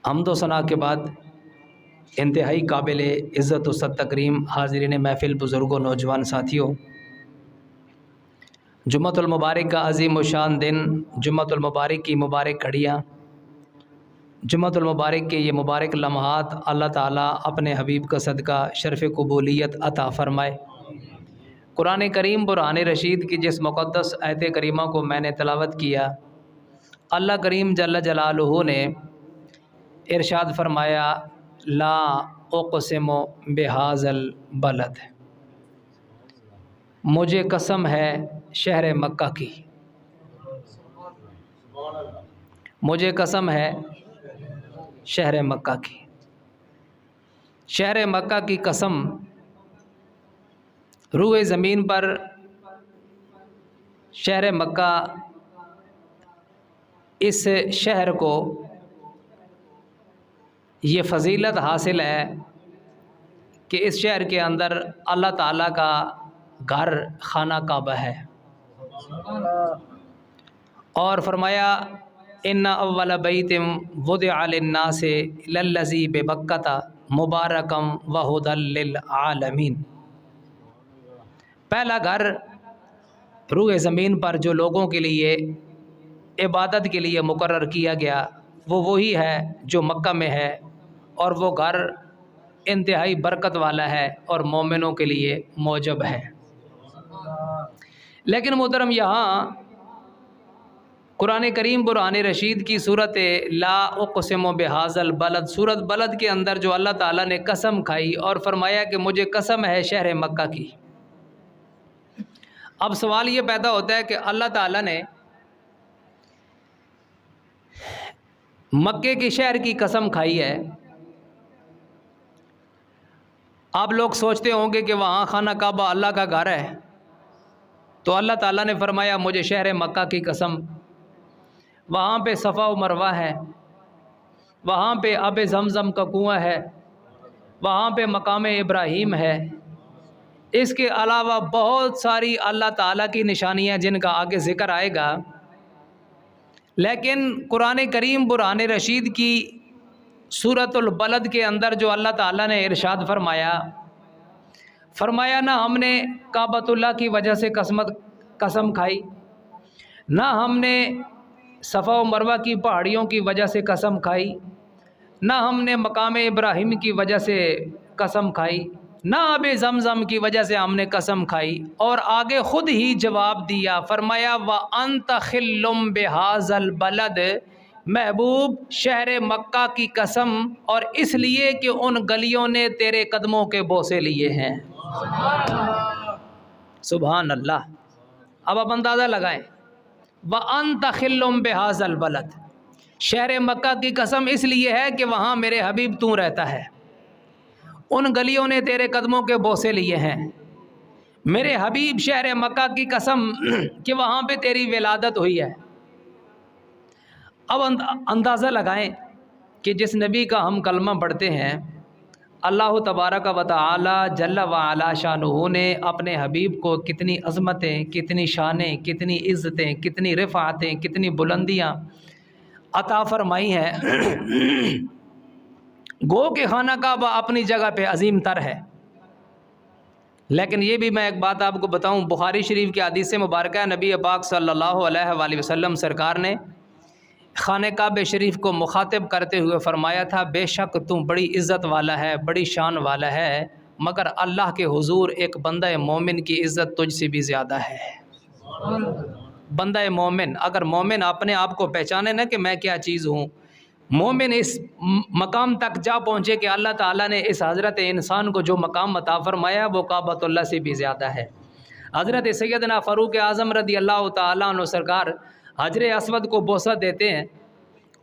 حمد و ثنا کے بعد انتہائی قابل عزت و صد تکریم حاضرین محفل، بزرگوں، نوجوان ساتھیوں، جمعۃ المبارک کا عظیم و شان دن، جمعۃ المبارک کی مبارک گھڑیاں، جمعۃ المبارک کے یہ مبارک لمحات اللہ تعالیٰ اپنے حبیب کا صدقہ شرف قبولیت عطا فرمائے۔ قرآن کریم برہان رشید کی جس مقدس آیت کریمہ کو میں نے تلاوت کیا، اللہ کریم جل جلالہ نے ارشاد فرمایا، لا اقسم بہذا البلد، مجھے قسم ہے شہر مکہ کی، مجھے قسم ہے شہر مکہ کی۔ شہر مکہ کی قسم، روئے زمین پر شہر مکہ، اس شہر کو یہ فضیلت حاصل ہے کہ اس شہر کے اندر اللہ تعالیٰ کا گھر خانہ کعبہ ہے، اور فرمایا ان اول بیت وضع للناس للذی ببکۃ مبارکا وہدی للعالمین، پہلا گھر روئے زمین پر جو لوگوں کے لیے عبادت کے لیے مقرر کیا گیا وہ وہی ہے جو مکہ میں ہے، اور وہ گھر انتہائی برکت والا ہے اور مومنوں کے لیے موجب ہے۔ لیکن محترم، یہاں قرآن کریم برہان رشید کی صورت لا اقسم بہذا البلد، صورت بلد کے اندر جو اللہ تعالیٰ نے قسم کھائی اور فرمایا کہ مجھے قسم ہے شہر مکہ کی، اب سوال یہ پیدا ہوتا ہے کہ اللہ تعالیٰ نے مکے کے شہر کی قسم کھائی ہے، آپ لوگ سوچتے ہوں گے کہ وہاں خانہ کعبہ اللہ کا گھر ہے، تو اللہ تعالیٰ نے فرمایا مجھے شہر مکہ کی قسم، وہاں پہ صفا و مروہ ہے، وہاں پہ آب زمزم کا کنواں ہے، وہاں پہ مقام ابراہیم ہے، اس کے علاوہ بہت ساری اللہ تعالیٰ کی نشانیاں جن کا آگے ذکر آئے گا۔ لیکن قرآن کریم برہان رشید کی سورۃ البلد کے اندر جو اللہ تعالیٰ نے ارشاد فرمایا نہ ہم نے کعبۃ اللہ کی وجہ سے قسم کھائی، نہ ہم نے صفا و مروہ کی پہاڑیوں کی وجہ سے قسم کھائی، نہ ہم نے مقام ابراہیم کی وجہ سے قسم کھائی، نہ آب زمزم کی وجہ سے ہم نے قسم کھائی، اور آگے خود ہی جواب دیا، فرمایا وَأَنْتَ خِلٌّ بِهَذَا الْبَلَدِ، محبوب شہر مکہ کی قسم، اور اس لیے کہ ان گلیوں نے تیرے قدموں کے بوسے لیے ہیں۔ سبحان اللہ۔ اب آپ اندازہ لگائیں، وَأَنْتَ خِلٌّ بِهَذَا الْبَلَدِ، شہر مکہ کی قسم اس لیے ہے کہ وہاں میرے حبیب تو رہتا ہے، ان گلیوں نے تیرے قدموں کے بوسے لیے ہیں۔ میرے حبیب شہر مکہ کی قسم کہ وہاں پہ تیری ولادت ہوئی ہے۔ اب اندازہ لگائیں کہ جس نبی کا ہم کلمہ پڑھتے ہیں، اللہ تبارک و تعالی جل وعلا شانہ نے اپنے حبیب کو کتنی عظمتیں، کتنی شانیں، کتنی عزتیں، کتنی رفعتیں، کتنی بلندیاں عطا فرمائی ہیں۔ گو کہ خانہ کعبہ اپنی جگہ پہ عظیم تر ہے، لیکن یہ بھی میں ایک بات آپ کو بتاؤں، بخاری شریف کی حدیث مبارکہ نبی پاک صلی اللہ علیہ وآلہ وسلم سرکار نے خانہ کعبہ شریف کو مخاطب کرتے ہوئے فرمایا تھا، بے شک تم بڑی عزت والا ہے، بڑی شان والا ہے، مگر اللہ کے حضور ایک بندہ مومن کی عزت تجھ سے بھی زیادہ ہے۔ بندہ مومن، اگر مومن اپنے آپ کو پہچانے نا کہ میں کیا چیز ہوں، مومن اس مقام تک جا پہنچے کہ اللہ تعالیٰ نے اس حضرت انسان کو جو مقام عطا فرمایا وہ کعبۃ اللہ سے بھی زیادہ ہے۔ حضرت سیدنا فاروق اعظم رضی اللہ تعالیٰ عنہ سرکار حجر اسود کو بوسہ دیتے ہیں،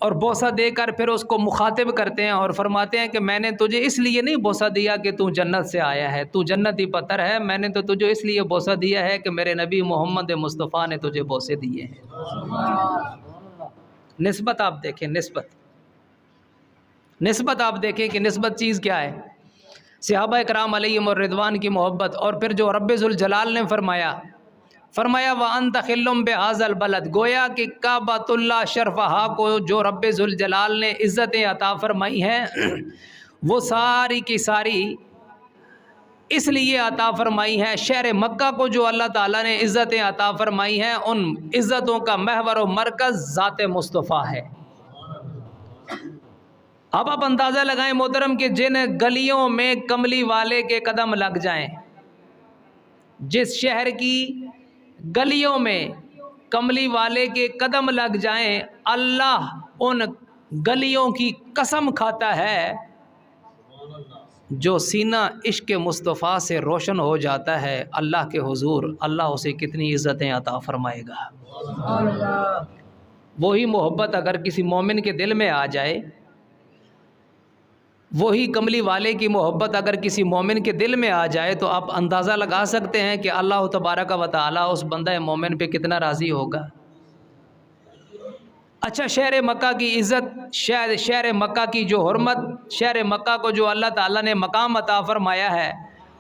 اور بوسہ دے کر پھر اس کو مخاطب کرتے ہیں اور فرماتے ہیں کہ میں نے تجھے اس لیے نہیں بوسہ دیا کہ تو جنت سے آیا ہے، تو جنتی پتر ہے، میں نے تو تجھے اس لیے بوسہ دیا ہے کہ میرے نبی محمد مصطفیٰ نے تجھے بوسے دیے ہیں۔ نسبت آپ دیکھیں، نسبت آپ دیکھیں کہ نسبت چیز کیا ہے۔ صحابہ کرام علیہم الرضوان کی محبت، اور پھر جو رب ذوالجلال نے فرمایا فرمایا وَأَنْتَ خِلٌّ بِهَذَا الْبَلَدِ، گویا کہ کعبۃ اللہ شرفہا کو جو رب ذوالجلال نے عزتیں عطا فرمائی ہیں وہ ساری کی ساری اس لیے عطا فرمائی ہے، شہر مکہ کو جو اللہ تعالیٰ نے عزتیں عطا فرمائی ہیں ان عزتوں کا محور و مرکز ذات مصطفیٰ ہے۔ اب آپ اندازہ لگائیں محترم کہ جن گلیوں میں کملی والے کے قدم لگ جائیں، جس شہر کی گلیوں میں کملی والے کے قدم لگ جائیں، اللہ ان گلیوں کی قسم کھاتا ہے جو سینہ عشق مصطفیٰ سے روشن ہو جاتا ہے اللہ کے حضور، اللہ اسے کتنی عزتیں عطا فرمائے گا۔ وہی محبت اگر کسی مومن کے دل میں آ جائے، وہی کملی والے کی محبت اگر کسی مومن کے دل میں آ جائے تو آپ اندازہ لگا سکتے ہیں کہ اللہ تبارک و تعالیٰ اس بندہ مومن پہ کتنا راضی ہوگا۔ اچھا، شہر مکہ کی عزت، شہر مکہ کی جو حرمت، شہر مکہ کو جو اللہ تعالیٰ نے مقام عطا فرمایا ہے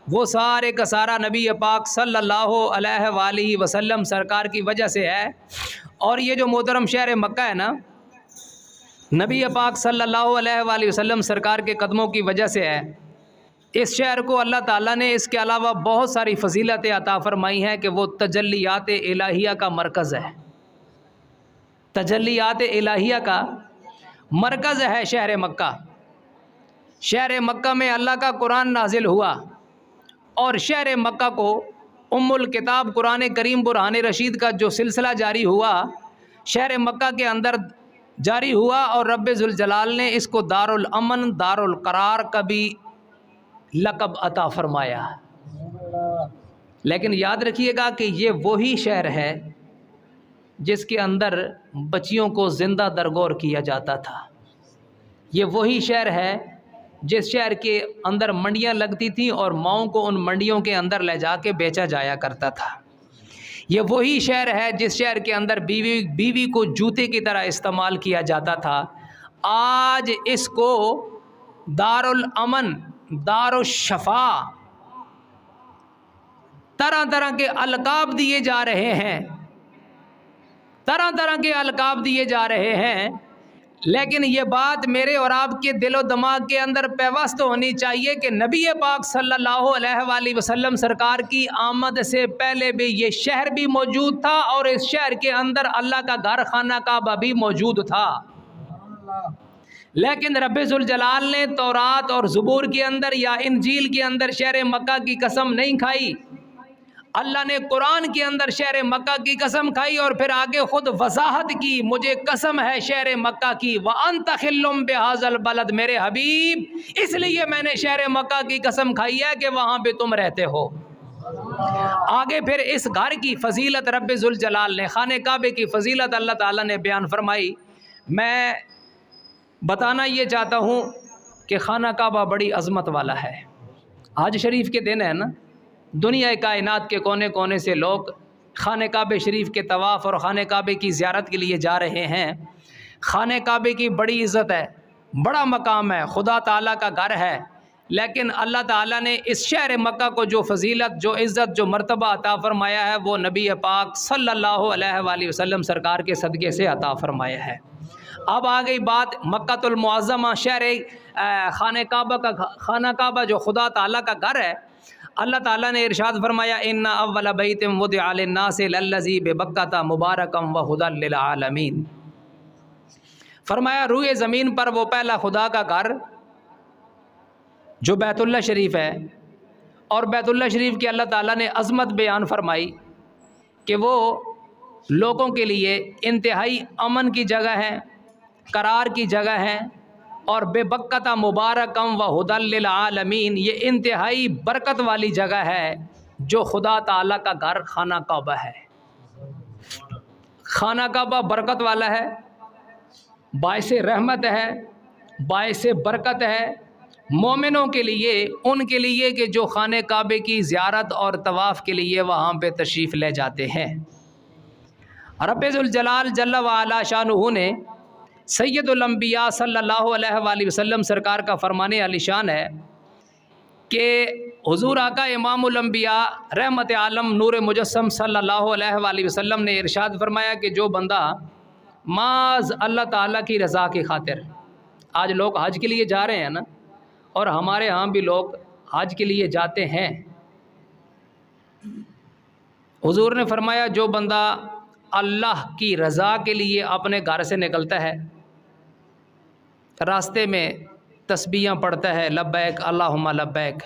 وہ سارے کا سارا نبی پاک صلی اللہ علیہ وآلہ وسلم سرکار کی وجہ سے ہے۔ اور یہ جو محترم شہر مکہ ہے نا، نبی پاک صلی اللہ علیہ وآلہ وسلم سرکار کے قدموں کی وجہ سے ہے۔ اس شہر کو اللہ تعالیٰ نے اس کے علاوہ بہت ساری فضیلتیں عطا فرمائی ہیں کہ وہ تجلیات الہیہ کا مرکز ہے، تجلیات الہیہ کا مرکز ہے شہر مکہ۔ شہر مکہ میں اللہ کا قرآن نازل ہوا، اور شہر مکہ کو ام الکتاب قرآن کریم برہان رشید کا جو سلسلہ جاری ہوا شہر مکہ کے اندر جاری ہوا، اور رب ذوالجلال نے اس کو دار الامن، دار القرار کا بھی لقب عطا فرمایا۔ لیکن یاد رکھیے گا کہ یہ وہی شہر ہے جس کے اندر بچیوں کو زندہ درگور کیا جاتا تھا، یہ وہی شہر ہے جس شہر کے اندر منڈیاں لگتی تھیں اور ماؤں کو ان منڈیوں کے اندر لے جا کے بیچا جایا کرتا تھا، یہ وہی شہر ہے جس شہر کے اندر بیوی کو جوتے کی طرح استعمال کیا جاتا تھا۔ آج اس کو دار الامن، دار الشفا، طرح طرح کے القاب دیے جا رہے ہیں، طرح طرح کے القاب دیے جا رہے ہیں، لیکن یہ بات میرے اور آپ کے دل و دماغ کے اندر پیوست ہونی چاہیے کہ نبی پاک صلی اللہ علیہ وآلہ وسلم سرکار کی آمد سے پہلے بھی یہ شہر بھی موجود تھا، اور اس شہر کے اندر اللہ کا گھر خانہ کعبہ بھی موجود تھا، لیکن رب ذوالجلال نے تورات اور زبور کے اندر یا انجیل کے اندر شہر مکہ کی قسم نہیں کھائی، اللہ نے قرآن کے اندر شہر مکہ کی قسم کھائی، اور پھر آگے خود وضاحت کی، مجھے قسم ہے شہر مکہ کی، وَأَنْتَ خِلٌّ بِهَذَا الْبَلَدِ، میرے حبیب اس لیے میں نے شہر مکہ کی قسم کھائی ہے کہ وہاں پہ تم رہتے ہو۔ آگے پھر اس گھر کی فضیلت رب ذوالجلال نے، خانہ کعبے کی فضیلت اللہ تعالیٰ نے بیان فرمائی۔ میں بتانا یہ چاہتا ہوں کہ خانہ کعبہ بڑی عظمت والا ہے۔ حج شریف کے دن ہے نا، دنیا کائنات کے کونے کونے سے لوگ خانہ کعبہ شریف کے طواف اور خانہ کعبے کی زیارت کے لیے جا رہے ہیں۔ خانہ کعبے کی بڑی عزت ہے، بڑا مقام ہے، خدا تعالیٰ کا گھر ہے، لیکن اللہ تعالیٰ نے اس شہر مکہ کو جو فضیلت، جو عزت، جو مرتبہ عطا فرمایا ہے وہ نبی پاک صلی اللہ علیہ وآلہ وسلم سرکار کے صدقے سے عطا فرمایا ہے۔ اب آ گئی بات مکۃ المعظمہ، شہر خانہ کعبہ کا، خانہ کعبہ جو خدا تعالیٰ کا گھر ہے۔ اللہ تعالیٰ نے ارشاد فرمایا ان اول بیت وضع للناس للذی ببکۃ مبارکا وہدی للعالمین، فرمایا روئے زمین پر وہ پہلا خدا کا گھر جو بیت اللہ شریف ہے، اور بیت اللہ شریف کی اللہ تعالیٰ نے عظمت بیان فرمائی کہ وہ لوگوں کے لیے انتہائی امن کی جگہ ہے، قرار کی جگہ ہے، اور بے بکۃ مبارکم و ہدی للعالمین، یہ انتہائی برکت والی جگہ ہے جو خدا تعالیٰ کا گھر خانہ کعبہ ہے۔ خانہ کعبہ برکت والا ہے، باعث رحمت ہے، باعث برکت ہے مومنوں کے لیے، ان کے لیے کہ جو خانہ کعبے کی زیارت اور طواف کے لیے وہاں پہ تشریف لے جاتے ہیں۔ رب ذوالجلال جل وعلا شانہ نے سید الانبیاء صلی اللہ علیہ وآلہ وسلم سرکار کا فرمان علی شان ہے کہ حضور آقا امام الانبیاء رحمت عالم نور مجسم صلی اللہ علیہ وآلہ وسلم نے ارشاد فرمایا کہ جو بندہ محض اللہ تعالیٰ کی رضا کی خاطر، آج لوگ حج کے لیے جا رہے ہیں نا، اور ہمارے ہاں بھی لوگ حج کے لیے جاتے ہیں، حضور نے فرمایا جو بندہ اللہ کی رضا کے لیے اپنے گھر سے نکلتا ہے، راستے میں تسبیحاں پڑھتا ہے، لبیک اللہم لبیک،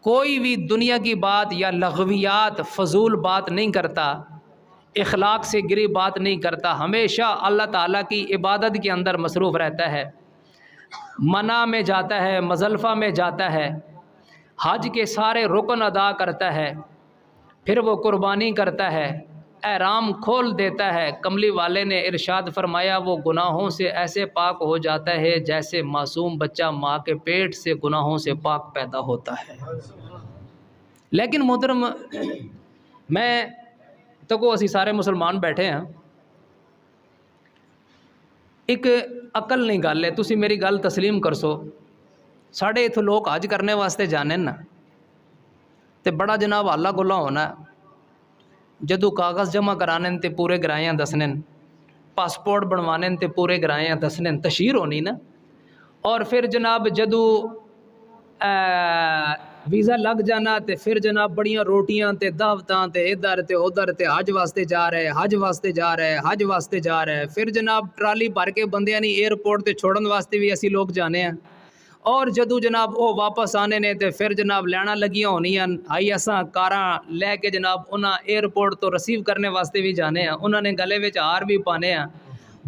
کوئی بھی دنیا کی بات یا لغویات فضول بات نہیں کرتا، اخلاق سے گری بات نہیں کرتا، ہمیشہ اللہ تعالیٰ کی عبادت کے اندر مصروف رہتا ہے، منی میں جاتا ہے، مزدلفہ میں جاتا ہے، حج کے سارے رکن ادا کرتا ہے، پھر وہ قربانی کرتا ہے، احرام کھول دیتا ہے، کملی والے نے ارشاد فرمایا وہ گناہوں سے ایسے پاک ہو جاتا ہے جیسے معصوم بچہ ماں کے پیٹ سے گناہوں سے پاک پیدا ہوتا ہے۔ لیکن محترم، میں تو کو اسی سارے مسلمان بیٹھے ہیں، ایک عقل نہیں گل ہے، تسی میری گل تسلیم کرسو، ساڑھے اتھو لوگ حج کرنے واسطے جانے نا تے بڑا جناب اللہ گلہ ہونا، جدو کاغذ جمع کرانے تے پورے گرائیاں دسنے، پاسپورٹ بنوانے تے پورے گرائیاں دسنے، تشہیر ہونی نا، اور پھر جناب جدو ویزا لگ جانا تے پھر جناب بڑیاں روٹیاں تے دعوتاں تے ادھر تے ادھر تے حج واسطے جا رہے، حج واسطے جا رہے، حج واسطے جا رہے، پھر جناب ٹرالی بھر کے بندیاں نہیں ایئرپورٹ تے چھوڑن واسطے بھی اسی لوگ جانے ہیں، اور جدو جناب وہ واپس آنے نے تے پھر جناب لینا لگیاں ہونی ہیں، آئی اساں کاراں لے کے جناب انہاں ایئرپورٹ تو ریسیو کرنے واسطے بھی جانے ہیں، انہوں نے گلے وچ ہار بھی پانے ہیں،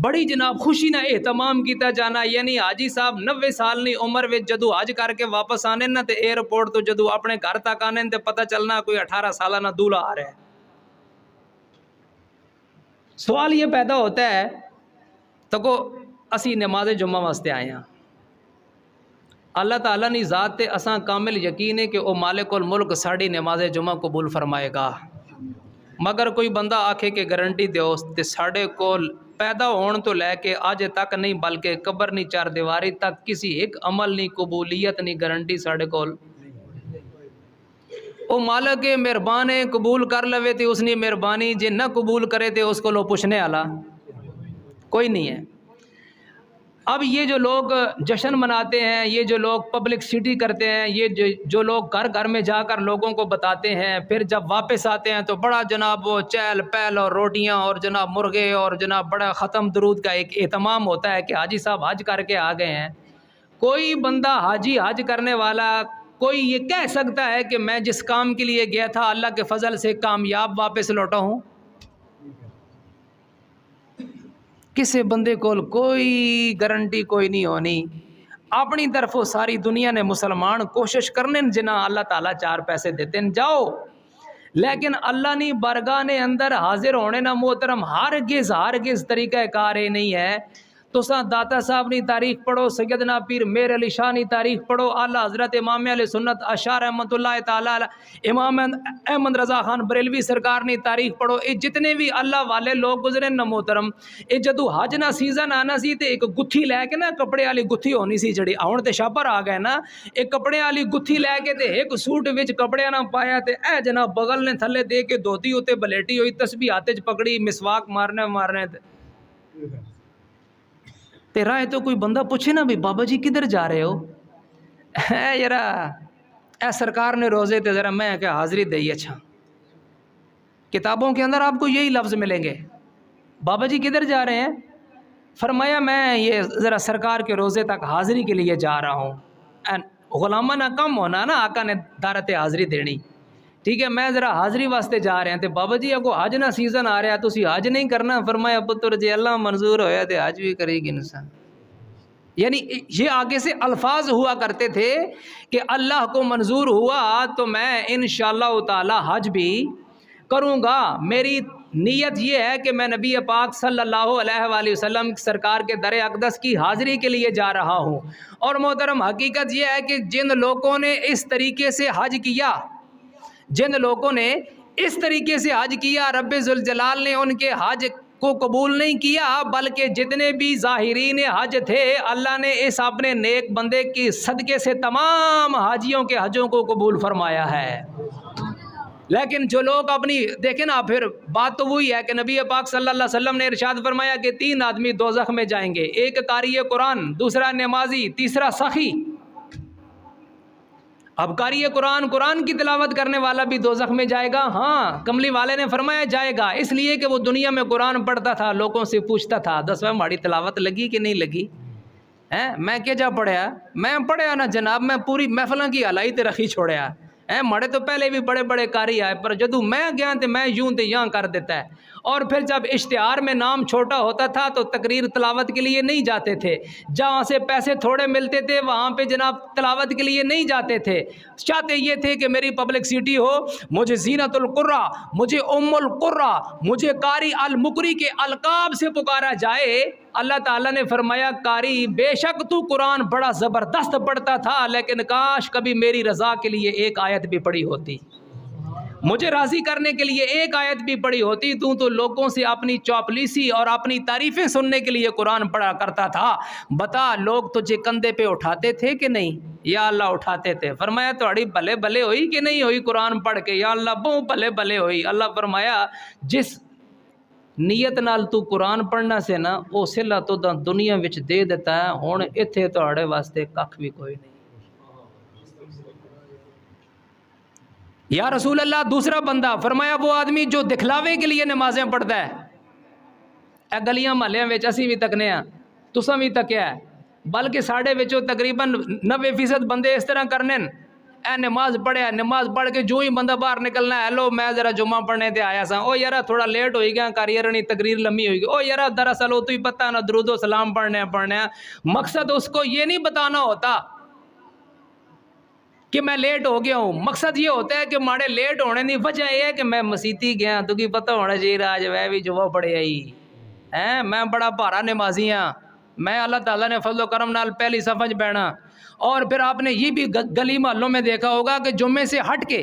بڑی جناب خوشی نہ اہتمام کیتا جانا، یعنی حاجی صاحب 90 سال نہیں عمر وچ جدو حج کر کے واپس آنے نا تے ایئرپورٹ تو جدو اپنے گھر تک آنے تے پتہ چلنا کوئی 18 سالہ نہ دولہا آ رہا ہے۔ سوال یہ پیدا ہوتا ہے تو کو اسی نماز جمعہ واسطے آئے ہیں، اللہ تعالیٰ نے ذات تے اساں کامل یقین ہے کہ وہ مالک الملک ساڑی نماز جمعہ قبول فرمائے گا، مگر کوئی بندہ آکھے کہ گارنٹی دیو تے ساڑے کول پیدا ہون تو لے کے آج تک نہیں بلکہ قبر نہیں چار دیواری تک کسی ایک عمل نہیں قبولیت نہیں گارنٹی ساڑے کول، او مالک مہربان ہے قبول کر لوے تے اس نے مہربانی، جے نہ قبول کرے تے اس کو لو پوچھنے والا کوئی نہیں ہے۔ اب یہ جو لوگ جشن مناتے ہیں، یہ جو لوگ پبلک سٹی کرتے ہیں، یہ جو لوگ گھر گھر میں جا کر لوگوں کو بتاتے ہیں، پھر جب واپس آتے ہیں تو بڑا جناب وہ چہل پہل اور روٹیاں اور جناب مرغے اور جناب بڑا ختم درود کا ایک اہتمام ہوتا ہے کہ حاجی صاحب حج کر کے آ گئے ہیں۔ کوئی بندہ حاجی حج کرنے والا کوئی یہ کہہ سکتا ہے کہ میں جس کام کے لیے گیا تھا اللہ کے فضل سے کامیاب واپس لوٹا ہوں؟ کسی بندے کو کوئی گارنٹی کوئی نہیں ہونی، اپنی طرف ساری دنیا نے مسلمان کوشش کرنے جنا اللہ تعالیٰ چار پیسے دیتے ہیں جاؤ، لیکن اللہ نے بارگاہ نے اندر حاضر ہونے نہ محترم ہرگز طریقہ کار نہیں ہے۔ تو داتا صاحب نے تاریخ پڑھو، سیدنا پیر میر علی شاہ نے تاریخ پڑھو، اعلیٰ حضرت امام علیہ سنت اشعار رحمۃ اللہ تعالیٰ امام احمد رضا خان بریلوی سرکار نے تاریخ پڑھو، یہ جتنے بھی اللہ والے لوگ گزرے نہ محترم، یہ جدو حج نہ سیزن آنا سی تے ایک گتھی لے کے نا کپڑے والی گتھی ہونی سی جڑی ہن تے شاپر آ گئے نا، ایک کپڑے والی گتھی لے کے تے ایک سوٹ وچ کپڑے نہ پایا تے اے جناب بغل نے تھلے دے کے دھوتی ہوتے بلیٹی ہوئی تسبیح ہاتھ وچ پکڑی مسواک مارنے تے راہ تو کوئی بندہ پوچھے نا بھی بابا جی کدھر جا رہے ہو، اے یارا اے سرکار نے روزے تے ذرا میں کہ حاضری دئی، اچھا کتابوں کے اندر آپ کو یہی لفظ ملیں گے، بابا جی کدھر جا رہے ہیں؟ فرمایا میں یہ ذرا سرکار کے روزے تک حاضری کے لیے جا رہا ہوں، غلامہ نہ کم ہونا نا، آقا نے دارت حاضری دینی، ٹھیک ہے میں ذرا حاضری واسطے جا رہے ہیں تے بابا جی اگو حج نہ سیزن آ رہا تسی حج نہیں کرنا؟ فرمایا پتر جی اللہ منظور ہویا تے حج بھی کرے گی انسان، یعنی یہ آگے سے الفاظ ہوا کرتے تھے کہ اللہ کو منظور ہوا تو میں انشاءاللہ تعالی حج بھی کروں گا، میری نیت یہ ہے کہ میں نبی پاک صلی اللہ علیہ وآلہ وسلم سرکار کے در اقدس کی حاضری کے لیے جا رہا ہوں۔ اور محترم حقیقت یہ ہے کہ جن لوگوں نے اس طریقے سے حج کیا، جن لوگوں نے اس طریقے سے حج کیا، رب ذوالجلال نے ان کے حج کو قبول نہیں کیا، بلکہ جتنے بھی ظاہرین حج تھے اللہ نے اس اپنے نیک بندے کی صدقے سے تمام حاجیوں کے حجوں کو قبول فرمایا ہے۔ لیکن جو لوگ اپنی دیکھیں نا، پھر بات تو وہی ہے کہ نبی پاک صلی اللہ علیہ وسلم نے ارشاد فرمایا کہ 3 آدمی دوزخ میں جائیں گے، ایک قاری قرآن، دوسرا نمازی، تیسرا سخی۔ اب قاری قرآن کی تلاوت کرنے والا بھی دوزخ میں جائے گا؟ ہاں، کملی والے نے فرمایا جائے گا، اس لیے کہ وہ دنیا میں قرآن پڑھتا تھا، لوگوں سے پوچھتا تھا 10 ہماری تلاوت لگی کہ نہیں لگی؟ میں کیا جا پڑھیا؟ میں پڑھیا نا جناب، میں پوری محفلوں کی ہلائی تے رکھی چھوڑیا۔ مڑے تو پہلے بھی بڑے بڑے قاری آئے، پر جدو میں گیا تے میں یوں تے یہاں کر دیتا ہے۔ اور پھر جب اشتہار میں نام چھوٹا ہوتا تھا تو تقریر تلاوت کے لیے نہیں جاتے تھے، جہاں سے پیسے تھوڑے ملتے تھے وہاں پہ جناب تلاوت کے لیے نہیں جاتے تھے، چاہتے یہ تھے کہ میری پبلکسٹی ہو، مجھے زینت القرہ، مجھے ام القرہ، مجھے قاری المقری کے القاب سے پکارا جائے۔ اللہ تعالیٰ نے فرمایا قاری بے شک تو قرآن بڑا زبردست پڑھتا تھا، لیکن کاش کبھی میری رضا کے لیے ایک آیت بھی پڑھی ہوتی، مجھے راضی کرنے کے لیے ایک آیت بھی پڑھی ہوتی۔ تو لوگوں سے اپنی چاپلیسی اور اپنی تعریفیں سننے کے لیے قرآن پڑھا کرتا تھا۔ بتا لوگ تجھے کندھے پہ اٹھاتے تھے کہ نہیں؟ یا اللہ اٹھاتے تھے۔ فرمایا تھوڑی بھلے بھلے ہوئی کہ نہیں ہوئی قرآن پڑھ کے؟ یا اللہ بہت بھلے بھلے ہوئی۔ اللہ فرمایا جس نیت نال تو قرآن پڑھنا سے نا وہ صلہ تو دنیا وچ دے دیتا ہے، ہن ایتھے تہاڈے واسطے ککھ بھی کوئی نہیں۔ یا رسول اللہ دوسرا بندہ، فرمایا وہ آدمی جو دکھلاوے کے لیے نمازیں پڑھتا ہے۔ اے گلیاں محلیاں وچ اسی بھی تکنے ہاں، تساں بھی تکیا ہے، بلکہ ساڈے وچوں تقریباً 90% بندے اس طرح کرنے۔ اے نماز پڑھیا، نماز پڑھ کے جو ہی بندہ باہر نکلنا ہے، ہیلو میں ذرا جمعہ پڑھنے تے آیا سا، او یارا تھوڑا لیٹ ہوئی گیا، کاریرنی تقریر لمبی ہوئی گئی، او یارا دراصل وہ تو ہی پتہ نا درود و سلام پڑھنے۔ مقصد اس کو یہ نہیں بتانا ہوتا کہ میں لیٹ ہو گیا ہوں، مقصد یہ ہوتا ہے کہ ماڑے لیٹ ہونے کی وجہ یہ ہے کہ میں مسیتی گیا، تو کی پتہ ہونا چاہیے آج وہ بھی جمعہ پڑھے آئی میں بڑا بھارا نمازی ہاں، میں اللہ تعالیٰ نے فضل و کرم نال پہلی صف وچ بیٹھا۔ اور پھر آپ نے یہ بھی گلی محلوں میں دیکھا ہوگا کہ جمعے سے ہٹ کے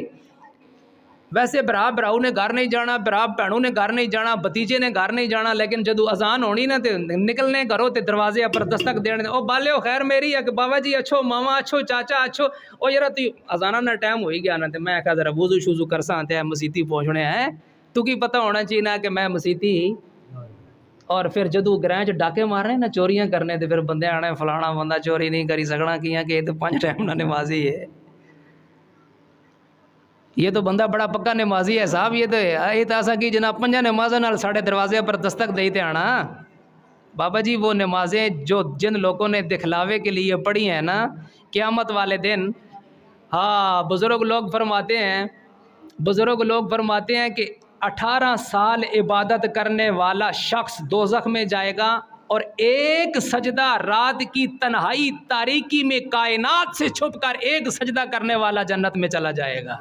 ویسے برا براؤ نے گھر نہیں جانا، برا بھینوں نے گھر نہیں جانا، بتیجے نے گھر نہیں جانا، لیکن جدو اذان ہونی نا تے نکلنے گھروں تے دروازے پر دستک دینے، او بالے او خیر میری ہے کہ بابا جی اچھو، ماما اچھو، چاچا اچھو، او یارا تو اذانہ نا ٹائم ہوئی گیا نا، تے میں کہا ذرا وضو شوزو کرساں تے مسیتی پہنچنے ہیں، تو کی پتہ ہونا چاہیے نا کہ میں مسیتی۔ اور پھر جدو گرہیں چ ڈاکے مارنے نا چوریاں کرنے تے پھر بندے آنے فلانا بندہ چوری نہیں کری سکنا کیاں کہ یہ تو 5 ٹائم نہ نمازی ہے، یہ تو بندہ بڑا پکا نمازی ہے صاحب، یہ تو ایسا کہ جناب 5 نمازوں نال ساڑھے دروازے پر دستک دیتے آنا۔ بابا جی وہ نمازیں جو جن لوگوں نے دکھلاوے کے لیے پڑھی ہیں نا، قیامت والے دن بزرگ لوگ فرماتے ہیں کہ 18 سال عبادت کرنے والا شخص دوزخ میں جائے گا، اور 1 سجدہ رات کی تنہائی تاریکی میں کائنات سے چھپ کر 1 سجدہ کرنے والا جنت میں چلا جائے گا،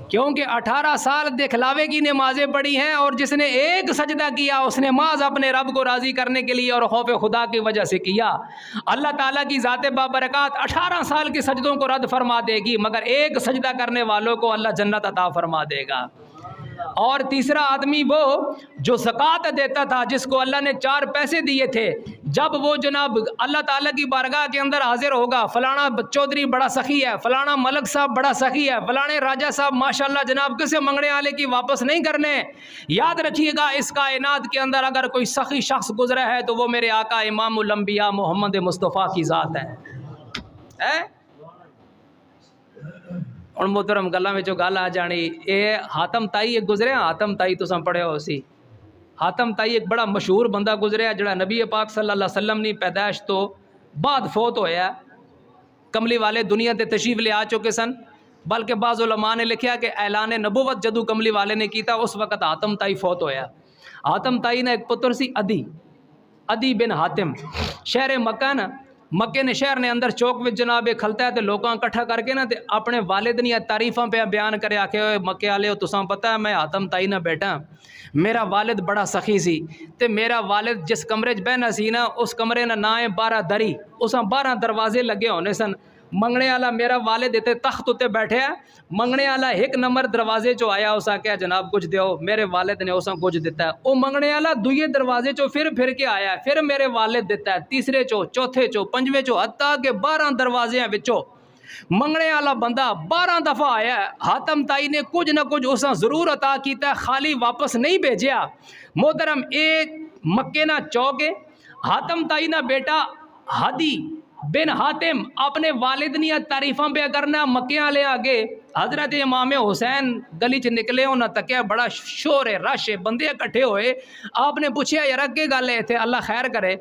کیونکہ 18 سال دکھلاوے کی نمازیں پڑھی ہیں، اور جس نے 1 سجدہ کیا اس نے نماز اپنے رب کو راضی کرنے کے لیے اور خوف خدا کی وجہ سے کیا۔ اللہ تعالیٰ کی ذات بابرکات 18 سال کے سجدوں کو رد فرما دے گی، مگر 1 سجدہ کرنے والوں کو اللہ جنت عطا فرما دے گا۔ اور تیسرا آدمی وہ جو زکوٰۃ دیتا تھا، جس کو اللہ نے 4 پیسے دیے تھے، جب وہ جناب اللہ تعالیٰ کی بارگاہ کے اندر حاضر ہوگا، فلانا چودھری بڑا سخی ہے، فلانا ملک صاحب بڑا سخی ہے، فلانے راجہ صاحب ماشاءاللہ جناب کسے منگنے والے کی واپس نہیں کرنے، یاد رکھیے گا اس کائنات کے اندر اگر کوئی سخی شخص گزرا ہے تو وہ میرے آقا امام الانبیاء محمد مصطفیٰ کی ذات ہے۔ اور محترم گلاں وچوں گل آ جانی، اے حاتم تائی ایک گزرے، حاتم تائی تساں پڑھیا ہو سی، حاتم تائی ایک بڑا مشہور بندہ گزریا جڑا نبی پاک صلی اللہ علیہ وسلم نے پیدائش تو بعد فوت ہویا، کملی والے دنیا تے تشریف لے آ چکے سن، بلکہ بعض علماء نے لکھیا کہ اعلان نبوت جدو کملی والے نے کیتا اس وقت حاتم تائی فوت ہویا۔ حاتم تائی نے ایک پتر سی عدی بن حاتم، شہر مکہ نا، مکے نے شہر نے اندر چوک وچ جناب کھلتا ہے تے لوگاں کٹھا کر کے نا تے اپنے والد نے تعریفاں پہ بیان کرے، آکھے ہوئے مکے والے ہو تساں پتہ ہے میں حاتم تائی نہ بیٹا، میرا والد بڑا سخی سی، تے میرا والد جس کمرے چ بہنا سی نا اس کمرے نا نام ہے 12 دری، اساں 12 دروازے لگے ہونے سن، منگنے والا میرا والد اتنے تخت اتنے بیٹھے ہے, منگنے والا ایک نمبر دروازے چو آیا, اسا کیا جناب کچھ دیو, میرے والد نے اسا کچھ دیتا ہے. وہ منگنے والا دوئے دروازے چو پھر کے آیا ہے, پھر میرے والد دیتا ہے, تیسرے چو, چوتھے چو, پنجویں چو, حتیٰ کہ 12 دروازے ہیں وچوں منگنے والا بندہ 12 دفعہ آیا ہے. حاتم تائی نے کچھ نہ کچھ اسا ضرور عطا کیتا ہے, خالی واپس نہیں بھیجیا. محترم ایک مکے نہ چوکے حاتم تائی نہ بیٹا ہادی بن حاتم اپنے والد نیا تعریفاں پہ کرنا مکے والے آگے. حضرت امام حسین گلی چ نکلے, انہاں تکیا بڑا شور ہے, رش ہے, بندے اکٹھے ہوئے. آپ نے پوچھیا یار اگے گل ہے تے اللہ خیر کرے.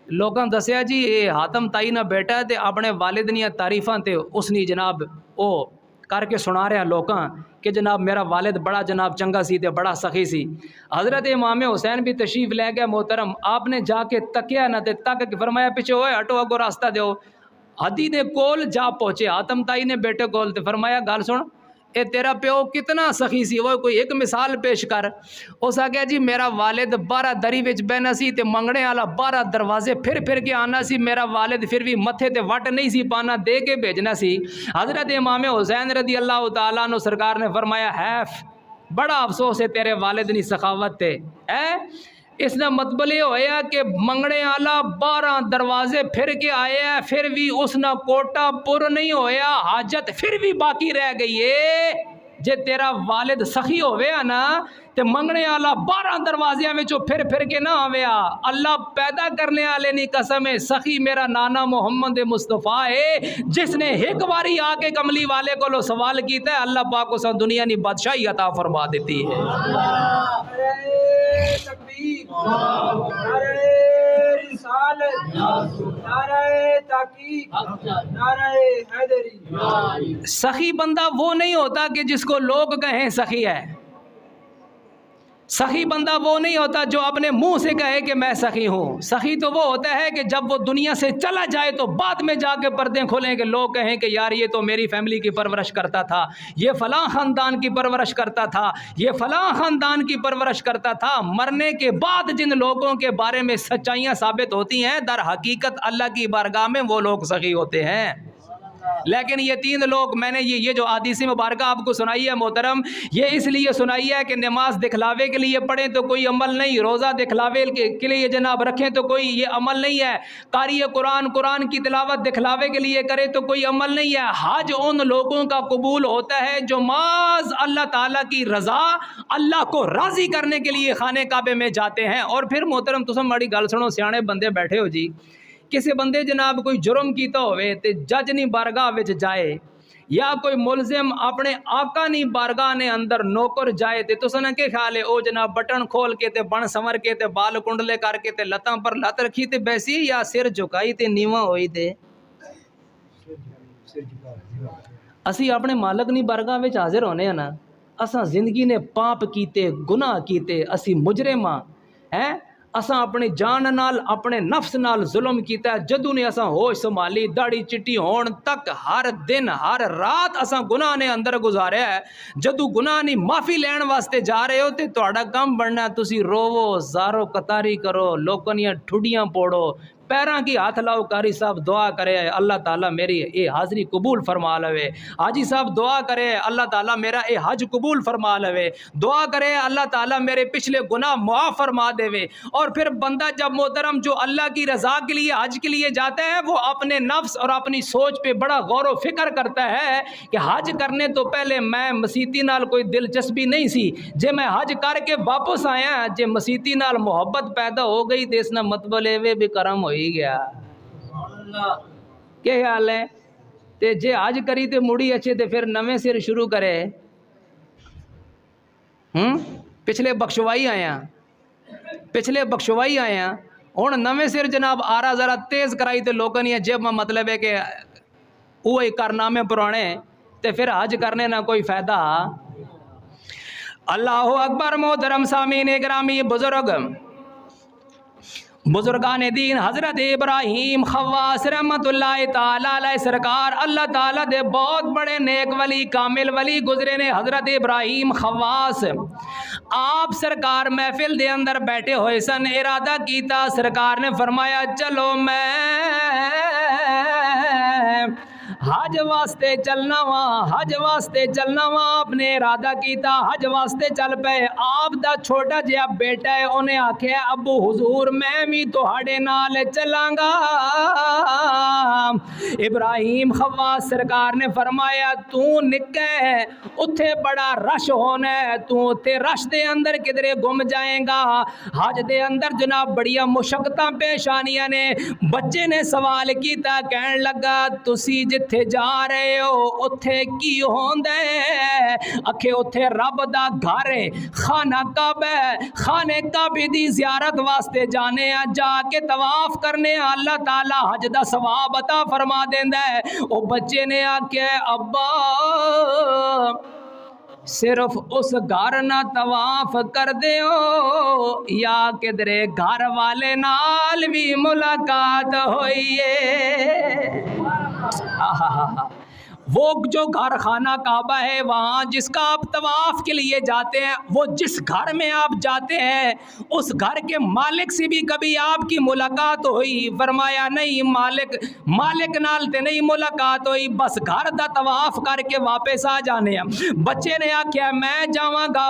لوگاں دسیا جی یہ حاتم تائی نہ بیٹا ہے تے اپنے والد نیا تعریفاں تے اس نے جناب او کر کے سنا رہا لوگاں کہ جناب میرا والد بڑا جناب چنگا سی تے بڑا سخی سی. حضرت امام حسین بھی تشریف لے گیا. محترم آپ نے جا کے تکیا نہ تے تک کے فرمایا پیچھے ہوئے ہٹو اگو راستہ دیو. ہدی دے کول جا پہنچے, حاتم تائی نے بیٹے کول تے فرمایا گل سن اے تیرا پیو کتنا سخی سی, وہ کوئی ایک مثال پیش کر. اس آگیا جی میرا والد 12 دری وچ بہنا سی تے منگنے والا 12 دروازے پھر کے آنا سی. میرا والد پھر بھی متھے تے وٹ نہیں سی پانا, دے کے بھیجنا سی. حضرت امام حسین رضی اللہ تعالیٰ عنہ سرکار نے فرمایا حیف, بڑا افسوس ہے تیرے والد نی سخاوت تے. اس نے مطلب یہ ہویا کہ منگنے والا 12 دروازے پھر کے آئے ہیں, پھر بھی اس نے کوٹا پر نہیں ہویا, حاجت پھر بھی باقی رہ گئی ہے. جے تیرا والد سخی ہوئے نا تے منگنے والا 12 دروازیاں میں پھر کے نہ ہویا. اللہ پیدا کرنے والے نی قسم ہے, سخی میرا نانا محمد مصطفیٰ ہے جس نے ایک باری آ کے کملی والے کو سوال کیتا ہے, اللہ پاک کو دنیا نی بادشاہی عطا فرما دیتی ہے. سخی بندہ وہ نہیں ہوتا کہ جس کو لوگ کہیں سخی ہے. سخی بندہ وہ نہیں ہوتا جو اپنے منہ سے کہے کہ میں سخی ہوں. سخی تو وہ ہوتا ہے کہ جب وہ دنیا سے چلا جائے تو بعد میں جا کے پردے کھولیں کہ لوگ کہیں کہ یار یہ تو میری فیملی کی پرورش کرتا تھا, یہ فلاں خاندان کی پرورش کرتا تھا, یہ فلاں خاندان کی پرورش کرتا تھا. مرنے کے بعد جن لوگوں کے بارے میں سچائیاں ثابت ہوتی ہیں در حقیقت اللہ کی بارگاہ میں وہ لوگ سخی ہوتے ہیں. لیکن یہ 3 لوگ میں نے یہ جو حدیث مبارکہ آپ کو سنائی ہے محترم, یہ اس لیے سنائی ہے کہ نماز دکھلاوے کے لیے پڑھیں تو کوئی عمل نہیں, روزہ دکھلاوے کے لیے جناب رکھیں تو کوئی یہ عمل نہیں ہے, قاری قرآن کی تلاوت دکھلاوے کے لیے کرے تو کوئی عمل نہیں ہے. حج ان لوگوں کا قبول ہوتا ہے جو محض اللہ تعالیٰ کی رضا, اللہ کو راضی کرنے کے لیے خانے کعبے میں جاتے ہیں. اور پھر محترم تساں ماڑی گل سنو, سیانے بندے بیٹھے ہو جی, کسی بندے جناب کوئی جرم کیتا ہوئے تے جج نی بارگاہ وچ جائے, یا کوئی ملزم اپنے آقا نی بارگاہ نے اندر نوکر جائے تے تساں کے خیال ہے او جناب بٹن کھول کے تے بن سنور کے تے بال کنڈلے کر کے تے لتاں پر لت رکھی تے بیسی, یا سر جھکائی تے نیواں ہوئی تے. اسی اپنے مالک نی بارگاہ وچ حاضر ہونے ہیں نا, اساں زندگی نے پاپ کیتے, گناہ کیتے, اسی مجرم ہیں, اساں اپنی جان نال اپنے نفس نال ظلم کیتا ہے. جدوں نے اساں ہوش سنبھالی داڑھی چٹی ہون تک ہر دن ہر رات اساں گناہ نے اندر گزاریا ہے. جدوں گناہ نہیں معافی لین واسطے جا رہے ہو تے تہاڈا کم بننا تسی روو, زارو قطاری کرو, لوکاں دیاں ٹھڈیاں پوڑو, پیراں کی ہاتھ لاؤ, قاری صاحب دعا کرے اللہ تعالیٰ میری اے حاضری قبول فرما لوے, حاجی صاحب دعا کرے اللہ تعالیٰ میرا اے حج قبول فرما لوے, دعا کرے اللہ تعالیٰ میرے پچھلے گناہ معاف فرما دے. اور پھر بندہ جب محترم جو اللہ کی رضا کے لیے حج کے لیے جاتا ہے وہ اپنے نفس اور اپنی سوچ پہ بڑا غور و فکر کرتا ہے کہ حج کرنے تو پہلے میں مسیتی نال کوئی دلچسپی نہیں سی, جے میں حج کر کے واپس آیا جے مسیتی نال محبت پیدا ہو گئی تے اس نا مطلب اے بھی کرم ہوئی گیا. کیا خیال ہے؟ تے جے حج کری تے مڑی اچھے تے پھر نویں سر شروع کرے. پچھلے بخشوائی آیا ہوں نویں سر جناب آرا ذرا تیز کرائی تے لوگوں نے جب مطلب ہے کہ وہی کارنامے پرانے تے پھر حج کرنے نہ کوئی فائدہ. اللہ اکبر. محترم سامعین گرامی, بزرگان دین حضرت ابراہیم خواص رحمت اللہ تعالیٰ علیہ سرکار اللہ تعالیٰ دے بہت بڑے نیک ولی کامل ولی گزرے نے حضرت ابراہیم خواص. آپ سرکار محفل دے اندر بیٹھے ہوئے سن, ارادہ کیتا, سرکار نے فرمایا چلو میں حج واسطے چلنا وا، حج واسطے چلنا وا، اپنے ارادہ کیتا حج واسطے چل پے۔ آپ دا چھوٹا جہا بیٹا ہے، انہیں آکھیا ابو حضور میں بھی تہاڈے نال چلاں گا۔ ابراہیم خواص سرکار نے فرمایا تو نکا ہے، اتھے بڑا رش ہونا ہے، تو اتھے رش دے اندر کدھرے گم جائیں گا۔ حج دے اندر جناب بڑیاں مشقتاں پیش آنیاں نے۔ بچے نے سوال کیتا، کہن لگا تسی جتھے جا رہے ہو اتھے کی ہوندا ہے؟ اکھے اتھے رب دا گھر ہے، خانہ کعبہ ہے، خانے کعبے دی زیارت واسطے جانے ہیں، جا کے طواف کرنے ہیں، اللہ تعالی حج دا ثواب عطا فرما دیندا ہے۔ او بچے نے آکھیا ابا صرف اس گھر نہ طواف کر دیو یا کدرے گھر والے نال بھی ملاقات ہوئی ہے۔ وہ جو گھر خانہ کعبہ ہے وہاں جس کا آپ طواف کے لیے جاتے ہیں، وہ جس گھر میں آپ جاتے ہیں اس گھر کے مالک سے بھی کبھی آپ کی ملاقات ہوئی؟ فرمایا نہیں، مالک نال تے نہیں ملاقات ہوئی، بس گھر دا طواف کر کے واپس آ جانے ہیں۔ بچے نے آکھیا میں جاواں گا،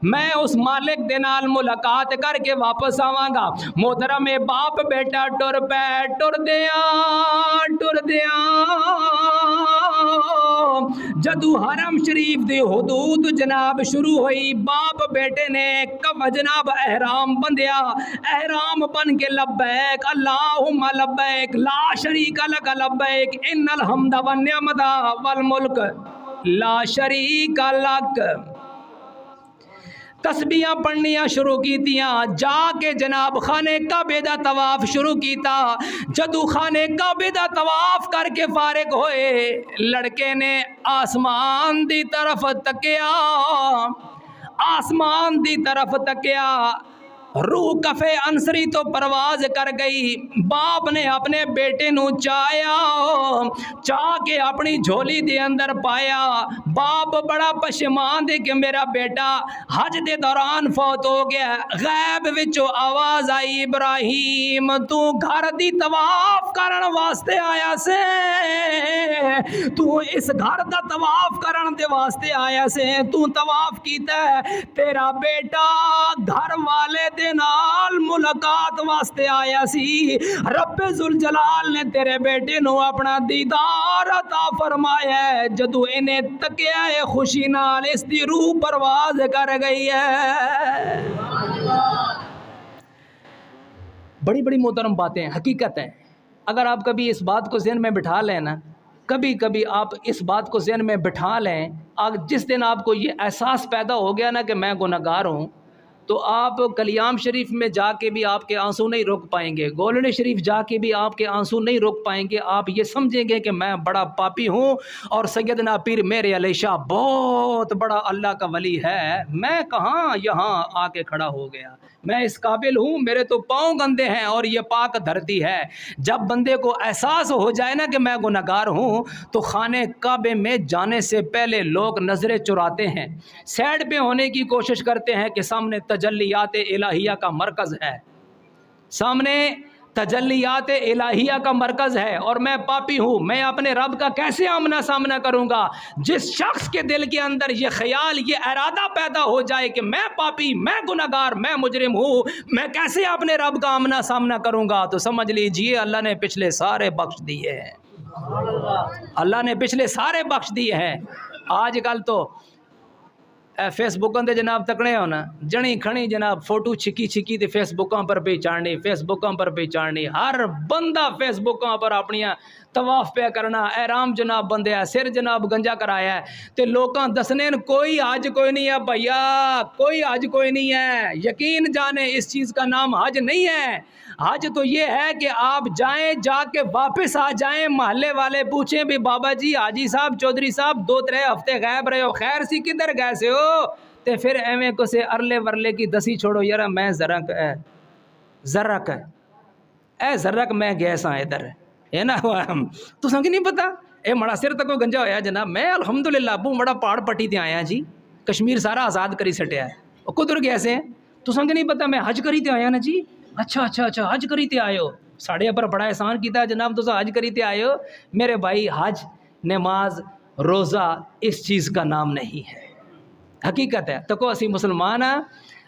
میں اس مالک دے نال ملاقات کر کے واپس آواں گا۔ محترم باپ بیٹا ٹر پے، ٹر دیاں جدو حرم شریف دی حدود جناب شروع ہوئی، باپ بیٹے نے جناب احرام بندیا، احرام بن کے لبیک اللہم لبیک لا شریک لک لبیک ان الحمد والنعمت والملک لا شریک لک۔ تسبیحاں پڑھنیاں شروع کیتیاں، جا کے جناب خانے کعبے دا طواف شروع کیتا۔ جدو خانے کعبے دا طواف کر کے فارغ ہوئے، لڑکے نے آسمان دی طرف تکیا، آسمان دی طرف تکیا، روح کفے انصری تو پرواز کر گئی۔ باپ نے اپنے بیٹے نو چاہ کے اپنی جھولی دے اندر پایا۔ باپ بڑا پشیمان دے کہ میرا بیٹا حج دے دوران فوت ہو گیا۔ غیب وچوں آواز آئی ابراہیم تو گھر دی طواف کرن واسطے آیا سے، تو اس گھر دا طواف کرن دے واسطے آیا سے، تو طواف کیتا ہے، تیرا بیٹا گھر والے دے نال ملاقات واسطے آیا سی۔ رب ذوالجلال نے تیرے بیٹے نو اپنا دیدار عطا فرمایا ہے۔ جدو انہیں تکیا ہے خوشی نال اس دی روح پرواز کر گئی ہے۔ بڑی بڑی محترم باتیں حقیقت ہیں۔ اگر آپ کبھی اس بات کو ذہن میں بٹھا لیں نا، کبھی آپ اس بات کو ذہن میں بٹھا لیں، جس دن آپ کو یہ احساس پیدا ہو گیا نا کہ میں گنہگار ہوں، تو آپ کلیام شریف میں جا کے بھی آپ کے آنسو نہیں روک پائیں گے، گولڑے شریف جا کے بھی آپ کے آنسو نہیں روک پائیں گے۔ آپ یہ سمجھیں گے کہ میں بڑا پاپی ہوں اور سیدنا پیر میرے علیہ شاہ بہت بڑا اللہ کا ولی ہے، میں کہاں یہاں آ کے کھڑا ہو گیا، میں اس قابل ہوں، میرے تو پاؤں گندے ہیں اور یہ پاک دھرتی ہے۔ جب بندے کو احساس ہو جائے نا کہ میں گنہگار ہوں، تو خانے کعبے میں جانے سے پہلے لوگ نظریں چراتے ہیں، سائڈ پہ ہونے کی کوشش کرتے ہیں کہ سامنے تجلیات الہیہ کا مرکز ہے، سامنے تجلیات الہیہ کا مرکز ہے اور میں پاپی ہوں، میں اپنے رب کا کیسے آمنا سامنا کروں گا؟ جس شخص کے دل کے اندر یہ خیال، یہ ارادہ پیدا ہو جائے کہ میں پاپی، میں گنہگار، میں مجرم ہوں، میں کیسے اپنے رب کا آمنا سامنا کروں گا، تو سمجھ لیجئے اللہ نے پچھلے سارے بخش دیے ہیں، اللہ نے پچھلے سارے بخش دیے ہیں۔ آج کل تو فیس بکاں تے جناب تکڑے ہو نا، جنی کھنی جناب فوٹو چھکی تے فیس بکاں پر پہ چاڑنی، فیس بکاں پر پہ چاڑنی، ہر بندہ فیس بکاں پر اپنیاں طواف پہ کرنا، احرام جناب بندیا، سر جناب گنجا کرایا ہے، تے لوکاں دسنے کوئی حج کوئی نہیں ہے بھیا، کوئی حج کوئی نہیں ہے، یقین جانے اس چیز کا نام حج نہیں ہے۔ حج تو یہ ہے کہ آپ جائیں، جا کے واپس آ جائیں، محلے والے پوچھیں بھی بابا جی حاجی صاحب چودھری صاحب 2-3 ہفتے غائب رہے ہو، خیر سی کدھر گئے سے ہو؟ تے پھر ایویں کو سے ارلے ورلے کی دسی چھوڑو یار میں زرک میں گیا سا ادھر ہے نا، تو سنگ نہیں پتا اے مڑا سر تک گنجا ہویا جناب، میں الحمدللہ ابو مڑا پہاڑ پٹی تے آیا جی، کشمیر سارا آزاد کری سٹیا ہے، کدھر گیا سے تو سنگ نہیں پتا، میں حج کری تے آیا نا جی، اچھا حج کری تے آئے ہو، ساڑھے پر بڑا احسان کیتا ہے جناب، تو حج کری تے آئے ہو میرے بھائی۔ حج نماز روزہ اس چیز کا نام نہیں ہے، حقیقت ہے۔ تو کو اسی مسلمان ہیں،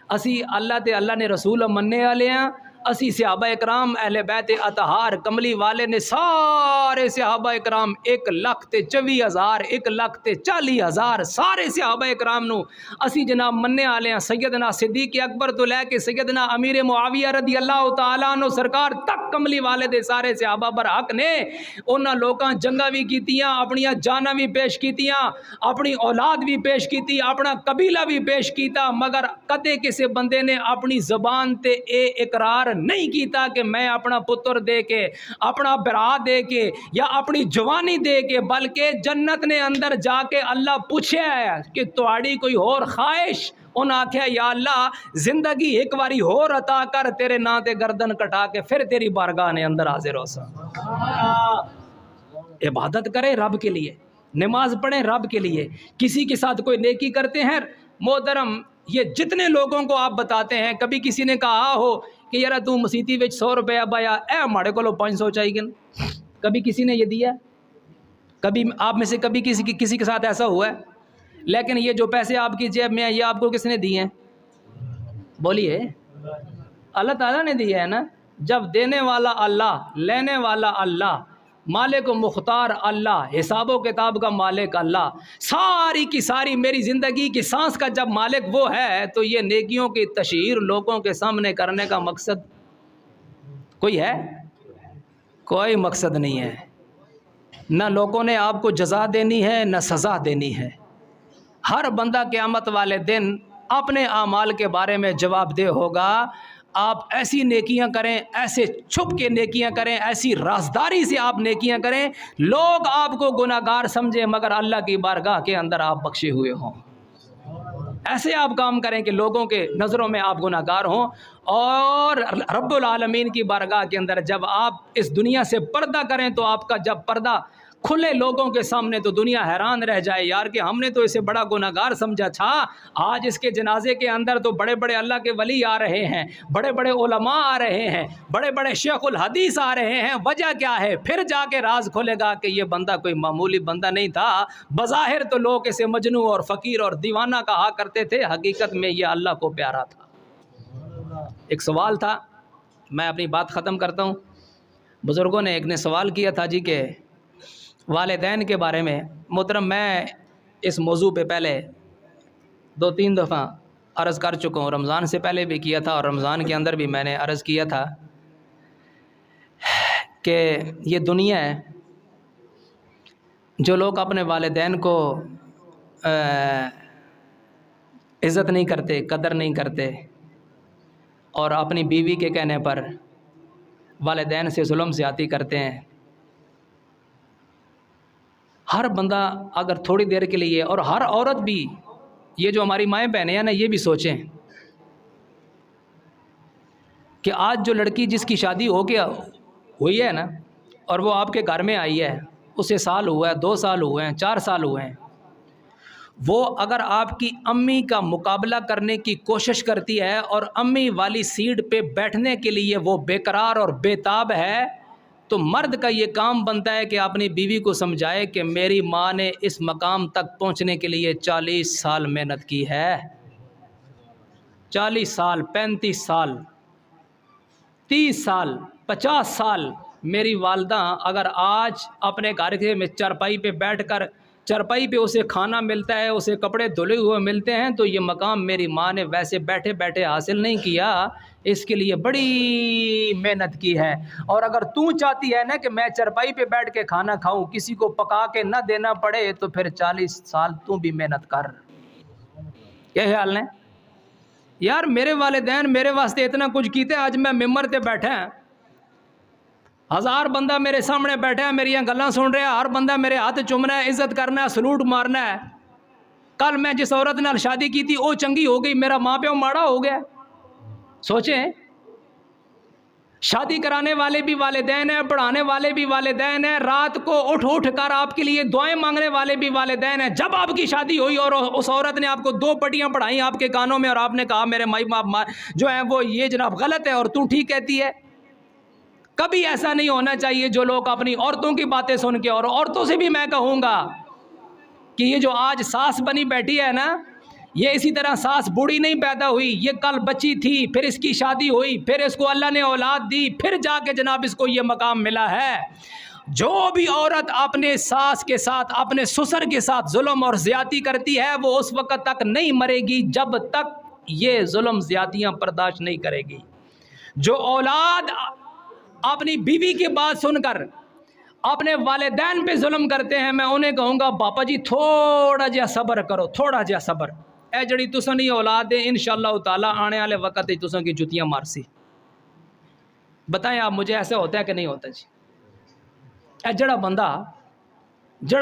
اسی اللہ تے اللہ نے رسول مننے والے ہیں، اسی صحابہ اکرام اہل بیت اطہار کملی والے نے سارے صحابہ اکرام 1,24,000 1,40,000 سارے صحابہ اکرام نو اسی جناب مننے والے ہیں۔ سیدنا صدیق اکبر تو لے کے سیدنا امیر معاویہ رضی اللہ تعالیٰ عنہ سرکار تک کملی والے دے سارے صحابہ برحق نے انہاں لوکاں جنگاں بھی کیتیاں، اپنیاں جاناں بھی پیش کیتیاں، اپنی اولاد بھی پیش کیتی، اپنا قبیلہ بھی پیش کیتا، مگر کدے کسی بندے نے اپنی زبان تے اے اقرار نہیں کیتا کہ میں اپنا پتر دے کے، اپنا برا دے کے یا اپنی جوانی دے کے، بلکہ جنت نے اندر جا کے اللہ پوچھے ہے کہ تہاڑی کوئی اور خواہش؟ انہاں آکھیا یا اللہ زندگی ایک واری اور عطا کر، تیرے نا تے گردن کٹا کے پھر تیری بارگاہ نے اندر حاضر ہو سا۔ عبادت کریں رب کے لیے، نماز پڑھیں رب کے لیے، کسی کے ساتھ کوئی نیکی کرتے ہیں محترم، یہ جتنے لوگوں کو آپ بتاتے ہیں، کبھی کسی نے کہا ہو کہ یار تو مسیتی وچ 100 روپیہ بایا اے ہمارے کو 500 چاہیے، کبھی کسی نے یہ دیا؟ کبھی آپ میں سے کبھی کسی کے ساتھ ایسا ہوا ہے؟ لیکن یہ جو پیسے آپ کی جیب میں ہیں یہ آپ کو کس نے دیے ہیں؟ بولیے، اللہ تعالیٰ نے دیا ہے نا۔ جب دینے والا اللہ، لینے والا اللہ، مالک و مختار اللہ، حساب و کتاب کا مالک اللہ، ساری کی ساری میری زندگی کی سانس کا جب مالک وہ ہے، تو یہ نیکیوں کی تشہیر لوگوں کے سامنے کرنے کا مقصد کوئی ہے؟ کوئی مقصد نہیں ہے۔ نہ لوگوں نے آپ کو جزا دینی ہے نہ سزا دینی ہے۔ ہر بندہ قیامت والے دن اپنے اعمال کے بارے میں جواب دہ ہوگا۔ آپ ایسی نیکیاں کریں، ایسے چھپ کے نیکیاں کریں، ایسی رازداری سے آپ نیکیاں کریں، لوگ آپ کو گناہگار سمجھیں مگر اللہ کی بارگاہ کے اندر آپ بخشے ہوئے ہوں۔ ایسے آپ کام کریں کہ لوگوں کے نظروں میں آپ گناہگار ہوں، اور رب العالمین کی بارگاہ کے اندر جب آپ اس دنیا سے پردہ کریں تو آپ کا جب پردہ کھلے لوگوں کے سامنے تو دنیا حیران رہ جائے یار کہ ہم نے تو اسے بڑا گناہگار سمجھا تھا، آج اس کے جنازے کے اندر تو بڑے بڑے اللہ کے ولی آ رہے ہیں، بڑے بڑے علماء آ رہے ہیں، بڑے بڑے شیخ الحدیث آ رہے ہیں۔ وجہ کیا ہے؟ پھر جا کے راز کھولے گا کہ یہ بندہ کوئی معمولی بندہ نہیں تھا، بظاہر تو لوگ اسے مجنون اور فقیر اور دیوانہ کہا کرتے تھے، حقیقت میں یہ اللہ کو پیارا تھا۔ ایک سوال تھا، میں اپنی بات ختم کرتا ہوں۔ بزرگوں نے ایک نے سوال کیا تھا جی کہ والدین کے بارے میں۔ محترم میں اس موضوع پہ پہلے 2-3 دفعہ عرض کر چکا ہوں، رمضان سے پہلے بھی کیا تھا اور رمضان کے اندر بھی میں نے عرض کیا تھا کہ یہ دنیا ہے، جو لوگ اپنے والدین کو عزت نہیں کرتے، قدر نہیں کرتے، اور اپنی بیوی کے کہنے پر والدین سے ظلم زیادتی کرتے ہیں، ہر بندہ اگر تھوڑی دیر کے لیے، اور ہر عورت بھی، یہ جو ہماری مائیں بہنیں ہیں نا، یہ بھی سوچیں کہ آج جو لڑکی جس کی شادی ہوئی ہے نا، اور وہ آپ کے گھر میں آئی ہے، اسے سال ہوا ہے، 2 سال ہوئے ہیں، 4 سال ہوئے ہیں، وہ اگر آپ کی امی کا مقابلہ کرنے کی کوشش کرتی ہے اور امی والی سیٹ پہ بیٹھنے کے لیے وہ بےقرار اور بےتاب ہے، تو مرد کا یہ کام بنتا ہے کہ اپنی بیوی کو سمجھائے کہ میری ماں نے اس مقام تک پہنچنے کے لیے 40 سال محنت کی ہے، 40 سال، 35 سال، 30 سال، 50 سال۔ میری والدہ اگر آج اپنے گھر میں چارپائی پہ بیٹھ کر، چارپائی پہ اسے کھانا ملتا ہے، اسے کپڑے دھلے ہوئے ملتے ہیں، تو یہ مقام میری ماں نے ویسے بیٹھے بیٹھے حاصل نہیں کیا، اس کے لیے بڑی محنت کی ہے۔ اور اگر تو چاہتی ہے نا کہ میں چارپائی پہ بیٹھ کے کھانا کھاؤں، کسی کو پکا کے نہ دینا پڑے، تو پھر 40 سال تو بھی محنت کر۔ کیا خیال ہے یار؟ میرے والدین میرے واسطے اتنا کچھ کیتے، آج میں ممبر تے بیٹھا ہوں، 1000 بندہ میرے سامنے بیٹھا ہے، میری گلاں سن رہا ہے، ہر بندہ میرے ہاتھ چومنا ہے، عزت کرنا ہے، سلوٹ مارنا ہے۔ کل میں جس عورت نال شادی کی تھی وہ چنگی ہو گئی، میرا ماں پیو ماڑا ہو گیا۔ سوچیں، شادی کرانے والے بھی والدین ہیں، پڑھانے والے بھی والدین ہیں، رات کو اٹھ کر آپ کے لیے دعائیں مانگنے والے بھی والدین ہیں۔ جب آپ کی شادی ہوئی اور اس عورت نے آپ کو 2 پٹیاں پڑھائیں آپ کے کانوں میں، اور آپ نے کہا میرے مائی باپ جو ہیں وہ یہ جناب غلط ہے اور تو ٹھیک کہتی ہے، کبھی ایسا نہیں ہونا چاہیے جو لوگ اپنی عورتوں کی باتیں سن کے، اور عورتوں سے بھی میں کہوں گا کہ یہ جو آج ساس بنی بیٹھی ہے نا، یہ اسی طرح ساس بوڑھی نہیں پیدا ہوئی، یہ کل بچی تھی، پھر اس کی شادی ہوئی، پھر اس کو اللہ نے اولاد دی، پھر جا کے جناب اس کو یہ مقام ملا ہے۔ جو بھی عورت اپنے ساس کے ساتھ، اپنے سسر کے ساتھ ظلم اور زیادتی کرتی ہے، وہ اس وقت تک نہیں مرے گی جب تک یہ ظلم زیادتیاں برداشت نہیں کرے گی۔ جو اولاد اپنی بیوی کی بات سن کر اپنے والدین پہ ظلم کرتے ہیں، میں انہیں کہوں گا باپا جی تھوڑا جہا صبر کرو، تھوڑا جہا صبر، اے جڑی تساں نہیں اولاد ہے انشاءاللہ تعالی آنے والے وقت تساں کی جتیاں مارسی۔ بتائیں آپ مجھے ایسا ہوتا ہے کہ نہیں ہوتا جی؟ اے جڑا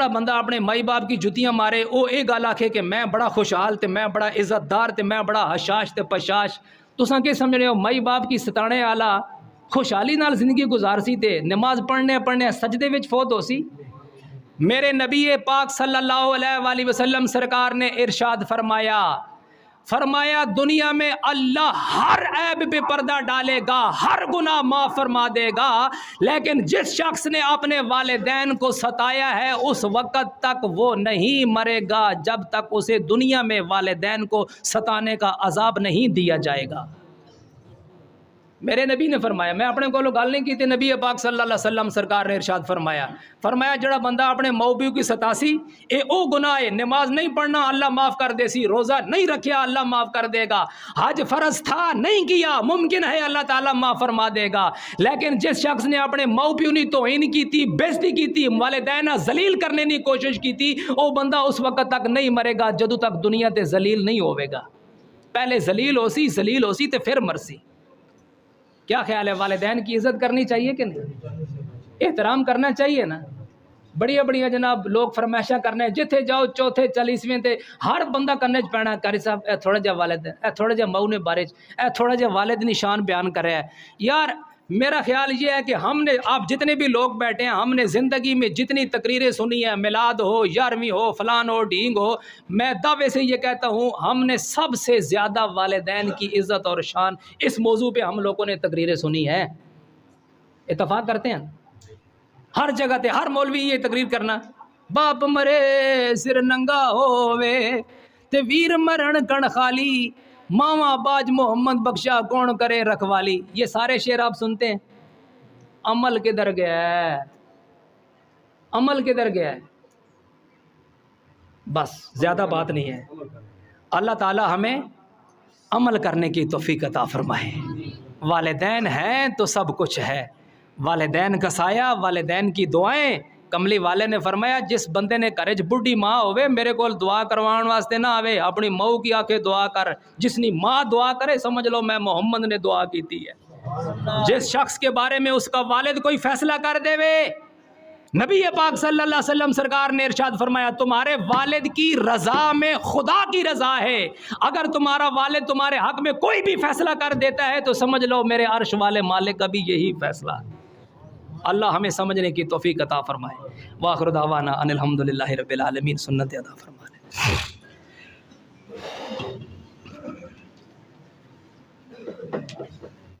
بندہ اپنے مائی باپ کی جتیاں مارے، وہ یہ گل آکھے کہ میں بڑا خوشحال تے میں بڑا عزت دار تے میں بڑا حشاش تے پشاش، تساں کی سمجھنے ہو مائی باپ کی ستانے والا خوشحالی نال زندگی گزار سی تے نماز پڑھنے سجدے وچ فوت ہو سی؟ میرے نبی پاک صلی اللہ علیہ وآلہ وسلم سرکار نے ارشاد فرمایا دنیا میں اللہ ہر عیب پہ پردہ ڈالے گا، ہر گناہ معاف فرما دے گا، لیکن جس شخص نے اپنے والدین کو ستایا ہے اس وقت تک وہ نہیں مرے گا جب تک اسے دنیا میں والدین کو ستانے کا عذاب نہیں دیا جائے گا۔ میرے نبی نے فرمایا، میں اپنے کو گل نہیں کی تھی، نبی پاک صلی اللہ علیہ وسلم سرکار نے ارشاد فرمایا جڑا بندہ اپنے ماؤ پیو کی ستاسی اے او گناہ ہے، نماز نہیں پڑھنا اللہ معاف کر دے سی، روزہ نہیں رکھیا اللہ معاف کر دے گا، حج فرض تھا نہیں کیا ممکن ہے اللہ تعالیٰ معاف فرما دے گا، لیکن جس شخص نے اپنے ماؤ پیو نے توہین کی تھی، بےزتی کی تھی، والدین ذلیل کرنے کی کوشش کی تھی، او بندہ اس وقت تک نہیں مرے گا جدوں تک دنیا تے ذلیل نہیں ہوے گا۔ پہلے ذلیل ہو سی تے پھر مرسی۔ کیا خیال ہے؟ والدین کی عزت کرنی چاہیے کہ نہیں؟ احترام کرنا چاہیے نا؟ بڑی جناب لوگ فرمائشاں کرنے جتھے جاؤ چوتھے 40ویں تے ہر بندہ کرنے پینا کاری صاحب اے تھوڑا جہا والد اے تھوڑا جہا مئو نے بارے اے تھوڑا جہا والد نشان بیان کر رہا ہے۔ یار میرا خیال یہ ہے کہ ہم نے، آپ جتنے بھی لوگ بیٹھے ہیں، ہم نے زندگی میں جتنی تقریریں سنی ہیں، میلاد ہو، 11ویں ہو، فلان ہو، ڈھینگ ہو، میں دعوے سے یہ کہتا ہوں ہم نے سب سے زیادہ والدین کی عزت اور شان اس موضوع پہ ہم لوگوں نے تقریریں سنی ہیں۔ اتفاق کرتے ہیں ہر جگہ تے ہر مولوی یہ تقریر کرنا، باپ مرے سر ننگا ہووے تے ویر مرن کن خالی، ماما باج محمد بخشا کون کرے رکھوالی۔ یہ سارے شعر آپ سنتے ہیں، عمل کدھر گیا ہے؟ عمل کدھر گیا ہے؟ بس زیادہ بات نہیں ہے۔ اللہ تعالی ہمیں عمل کرنے کی توفیق عطا فرمائے۔ والدین ہیں تو سب کچھ ہے، والدین کا سایہ، والدین کی دعائیں۔ کملی والے نے فرمایا جس بندے نے کرے بڈھی ماں ہوئے میرے کو دعا کروان واسطے نہ آوے، اپنی ماں کی آکے دعا کر، جس نے ماں دعا کرے سمجھ لو میں محمد نے دعا کیتی ہے۔ جس شخص کے بارے میں اس کا والد کوئی فیصلہ کر دے وے، نبی پاک صلی اللہ علیہ وسلم سرکار نے ارشاد فرمایا تمہارے والد کی رضا میں خدا کی رضا ہے، اگر تمہارا والد تمہارے حق میں کوئی بھی فیصلہ کر دیتا ہے تو سمجھ لو میرے عرش والے مالک کا بھی یہی فیصلہ ہے۔ اللہ ہمیں سمجھنے کی توفیق عطا فرمائے۔ وآخر دعوانا ان الحمدللہ رب العالمین۔ سنت ادا فرمائے۔